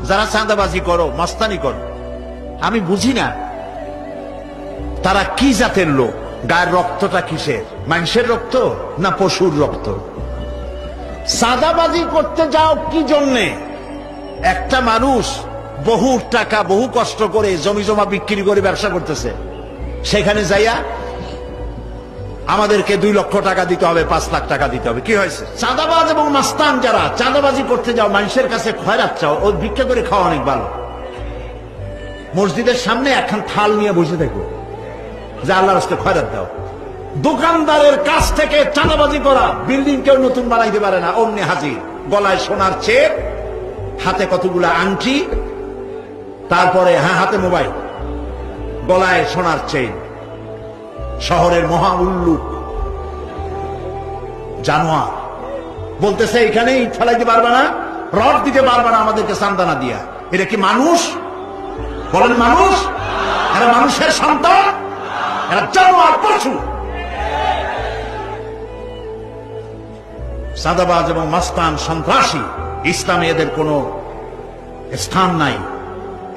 যারা চাঁদাবাজি করো, মাস্তানি করো, আমি বুঝি না তারা কি জাতের লোক। গায়ের রক্তটা কিসের? মানুষের রক্ত না পশুর রক্ত? চাঁদাবাজি করতে যাও কি জন্যে? একটা মানুষ বহু টাকা বহু কষ্ট করে জমি জমা বিক্রি করে ব্যবসা করতেছে, সেখানে যাইয়া আমাদেরকে 2 লক্ষ টাকা দিতে হবে, 5 লাখ টাকা দিতে হবে। কি হয়েছে? চাঁদাবাজ এবং মাস্তান যারা চাঁদাবাজি করতে যাও, মানুষের কাছে খয়রাত চাও, ও ভিক্ষা করে খাওয়া অনেক ভালো। মসজিদের সামনে একখান থাল নিয়ে বসে থাকো, যে আল্লাহর রাস্তায় খয়রাত দাও। দোকানদারের কাছ থেকে চাঁদাবাজি করা, বিল্ডিং কেউ নতুন বানাইতে পারে না, অমনি হাজির। গলায় সোনার চেন, হাতে কতগুলা আংটি, তারপরে হাতে মোবাইল, গলায় সোনার চেন। শহরের মহা উল্লুক জানোয়ার বলতেছে এখানে ইট ফেলাইতে পারবে না, রড দিতে পারবে না আমাদেরকে সান্দানা দিয়া। এটা কি মানুষ? বলেন মানুষ? এরা মানুষের সন্তান? এরা জানোয়ার, পশু। চাঁদাবাজ এবং মাস্তান, সন্ত্রাসী, ইসলামে এদের কোনো স্থান নাই।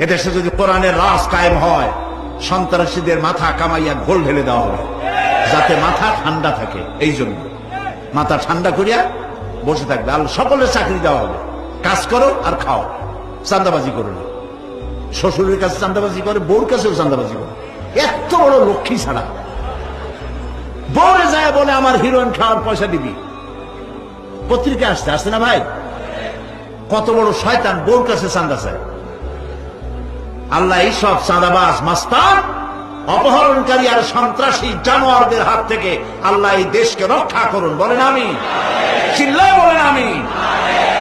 এদেশে যদি কোরআনের রাজ কায়েম হয়, সন্ত্রাসীদের মাথা কামাইয়া ঘোল ঢেলে দেওয়া হবে, যাতে মাথা ঠান্ডা থাকে। এই জন্য মাথা ঠান্ডা করিয়া বসে থাকবে। আর সকলের চাকরি দেওয়া হবে, কাজ করো আর খাও, চাঁদাবাজি করো না। শ্বশুরের কাছে চাঁদাবাজি করে, বউর কাছেও চাঁদাবাজি করে। এত বড় লক্ষ্মী ছাড়া বউরে যায় বলে আমার হিরোইন খাওয়ার পয়সা দিবি। পত্রিকা আসছে না ভাই? কত বড় শয়তান, বউর কাছে চাঁদা চায়। আল্লাহ এইসব চাঁদাবাজ, মাস্তান, অপহরণকারী আর সন্ত্রাসী জানোয়ারদের হাত থেকে আল্লাহ এই দেশকে রক্ষা করুন। বলেন আমিন। চিল্লায় বলেন আমিন।